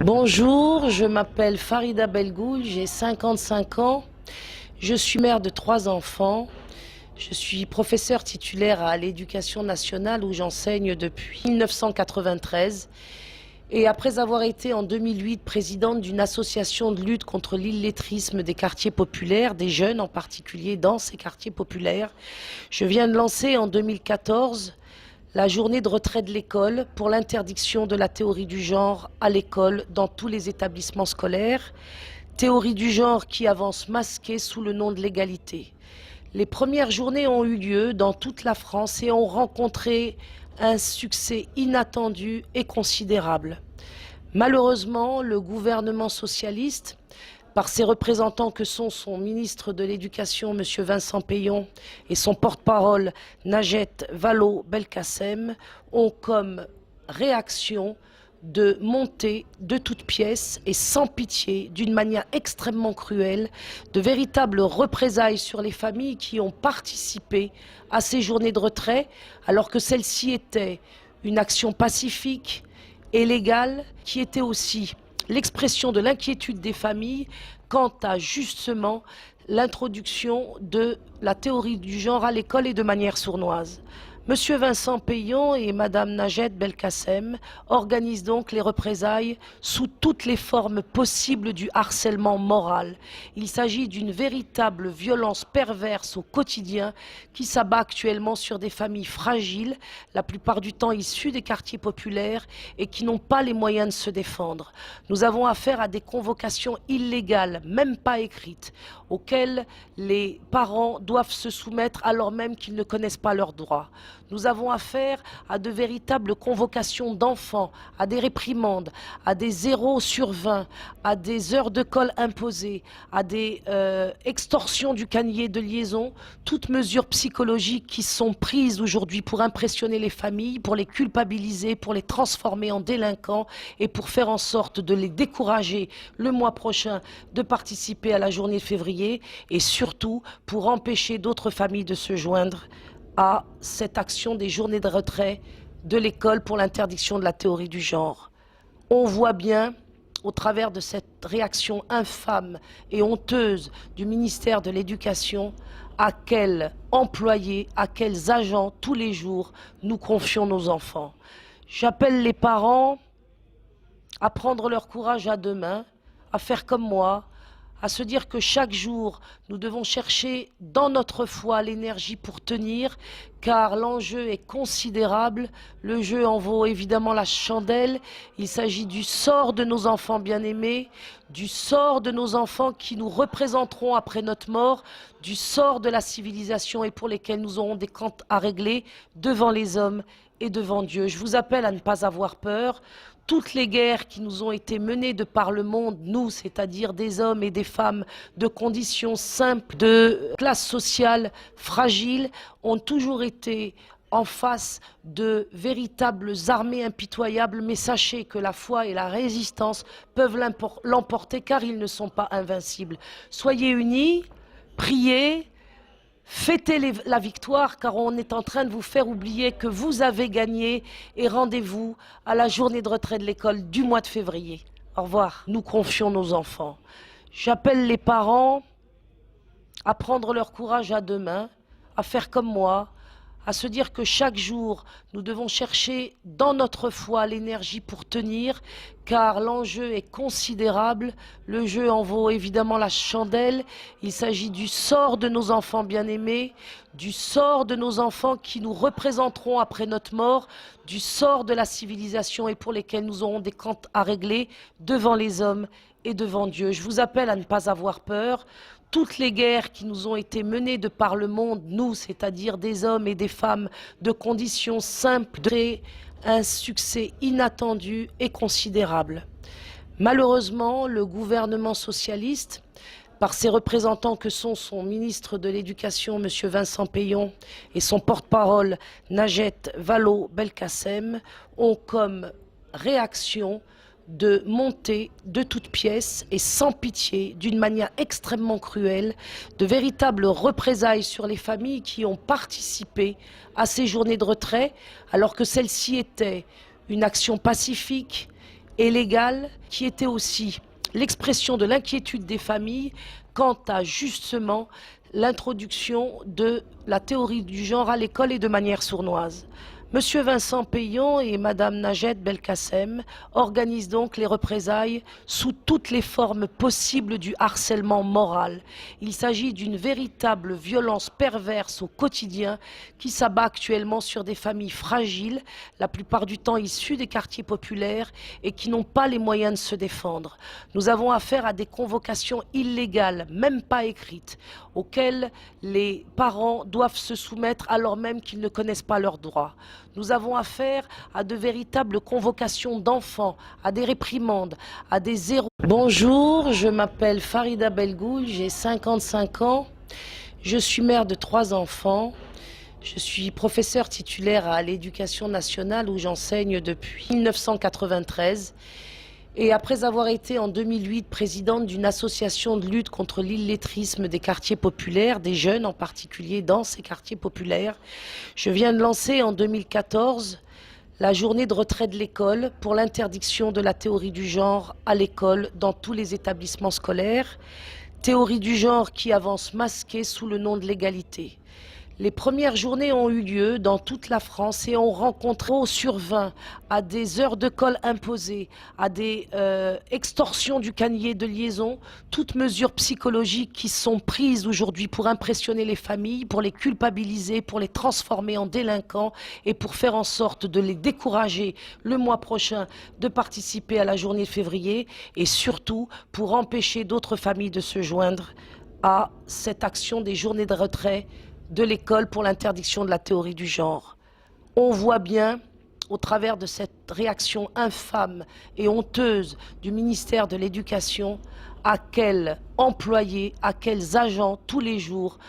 Bonjour, je m'appelle Farida Belgoul, j'ai 55 ans, je suis mère de 3 enfants, je suis professeure titulaire à l'Éducation nationale où j'enseigne depuis 1993 et après avoir été en 2008 présidente d'une association de lutte contre l'illettrisme des quartiers populaires, des jeunes en particulier dans ces quartiers populaires, je viens de lancer en 2014 la journée de retrait de l'école pour l'interdiction de la théorie du genre à l'école dans tous les établissements scolaires. Théorie du genre qui avance masquée sous le nom de l'égalité. Les premières journées ont eu lieu dans toute la France et ont rencontré un succès inattendu et considérable. Malheureusement, le gouvernement socialiste, par ses représentants que sont son ministre de l'Éducation, M. Vincent Peillon, et son porte-parole, Najat Vallaud-Belkacem, ont comme réaction de monter de toutes pièces et sans pitié, d'une manière extrêmement cruelle, de véritables représailles sur les familles qui ont participé à ces journées de retrait, alors que celle-ci était une action pacifique et légale, qui était aussi l'expression de l'inquiétude des familles quant à justement l'introduction de la théorie du genre à l'école et de manière sournoise. Monsieur Vincent Peillon et Madame Najat Belkacem organisent donc les représailles sous toutes les formes possibles du harcèlement moral. Il s'agit d'une véritable violence perverse au quotidien qui s'abat actuellement sur des familles fragiles, la plupart du temps issues des quartiers populaires et qui n'ont pas les moyens de se défendre. Nous avons affaire à des convocations illégales, même pas écrites, auxquelles les parents doivent se soumettre alors même qu'ils ne connaissent pas leurs droits. Nous avons affaire à de véritables convocations d'enfants, à des réprimandes, à des 0 sur 20, à des heures de colle imposées, à des extorsions du canier de liaison, toutes mesures psychologiques qui sont prises aujourd'hui pour impressionner les familles, pour les culpabiliser, pour les transformer en délinquants et pour faire en sorte de les décourager le mois prochain de participer à la journée de février et surtout pour empêcher d'autres familles de se joindre à cette action des journées de retrait de l'école pour l'interdiction de la théorie du genre. On voit bien, au travers de cette réaction infâme et honteuse du ministère de l'Éducation, à quels employés, à quels agents, tous les jours, nous confions nos enfants. J'appelle les parents à prendre leur courage à deux mains, à faire comme moi, à se dire que chaque jour, nous devons chercher dans notre foi l'énergie pour tenir, car l'enjeu est considérable. Le jeu en vaut évidemment la chandelle. Il s'agit du sort de nos enfants bien-aimés, du sort de nos enfants qui nous représenteront après notre mort, du sort de la civilisation et pour lesquels nous aurons des comptes à régler devant les hommes et devant Dieu. Je vous appelle à ne pas avoir peur. Toutes les guerres qui nous ont été menées de par le monde, nous, c'est-à-dire des hommes et des femmes de conditions simples, de classe sociale fragile, ont toujours été en face de véritables armées impitoyables. Mais sachez que la foi et la résistance peuvent l'emporter car ils ne sont pas invincibles. Soyez unis, priez, fêtez la victoire car on est en train de vous faire oublier que vous avez gagné et rendez-vous à la journée de retrait de l'école du mois de février. Au revoir. Nous confions nos enfants. J'appelle les parents à prendre leur courage à deux mains, à faire comme moi, à se dire que chaque jour, nous devons chercher dans notre foi l'énergie pour tenir, car l'enjeu est considérable. Le jeu en vaut évidemment la chandelle. Il s'agit du sort de nos enfants bien-aimés, du sort de nos enfants qui nous représenteront après notre mort, du sort de la civilisation et pour lesquels nous aurons des comptes à régler devant les hommes et devant Dieu. Je vous appelle à ne pas avoir peur. Toutes les guerres qui nous ont été menées de par le monde, nous, c'est-à-dire des hommes et des femmes de conditions simples, un succès inattendu et considérable. Malheureusement, le gouvernement socialiste, par ses représentants que sont son ministre de l'Éducation, M. Vincent Peillon, et son porte-parole, Najat Vallaud-Belkacem, ont comme réaction de monter de toutes pièces et sans pitié, d'une manière extrêmement cruelle, de véritables représailles sur les familles qui ont participé à ces journées de retrait, alors que celle-ci était une action pacifique et légale qui était aussi l'expression de l'inquiétude des familles quant à justement l'introduction de la théorie du genre à l'école et de manière sournoise. Monsieur Vincent Payon et Madame Najed Belkacem organisent donc les représailles sous toutes les formes possibles du harcèlement moral. Il s'agit d'une véritable violence perverse au quotidien qui s'abat actuellement sur des familles fragiles, la plupart du temps issues des quartiers populaires et qui n'ont pas les moyens de se défendre. Nous avons affaire à des convocations illégales, même pas écrites, auxquelles les parents doivent se soumettre alors même qu'ils ne connaissent pas leurs droits. Nous avons affaire à de véritables convocations d'enfants, à des réprimandes, à des zéros. Bonjour, je m'appelle Farida Belgoul, j'ai 55 ans. Je suis mère de 3 enfants. Je suis professeure titulaire à l'Éducation nationale où j'enseigne depuis 1993. Et après avoir été en 2008 présidente d'une association de lutte contre l'illettrisme des quartiers populaires, des jeunes en particulier dans ces quartiers populaires, je viens de lancer en 2014 la journée de retrait de l'école pour l'interdiction de la théorie du genre à l'école dans tous les établissements scolaires. Théorie du genre qui avance masquée sous le nom de l'égalité. Les premières journées ont eu lieu dans toute la France et ont rencontré sur 20 à des heures de colle imposées, à des extorsions du canier de liaison, toutes mesures psychologiques qui sont prises aujourd'hui pour impressionner les familles, pour les culpabiliser, pour les transformer en délinquants et pour faire en sorte de les décourager le mois prochain de participer à la journée de février et surtout pour empêcher d'autres familles de se joindre à cette action des journées de retrait de l'école pour l'interdiction de la théorie du genre. On voit bien, au travers de cette réaction infâme et honteuse du ministère de l'Éducation, à quels employés, à quels agents, tous les jours,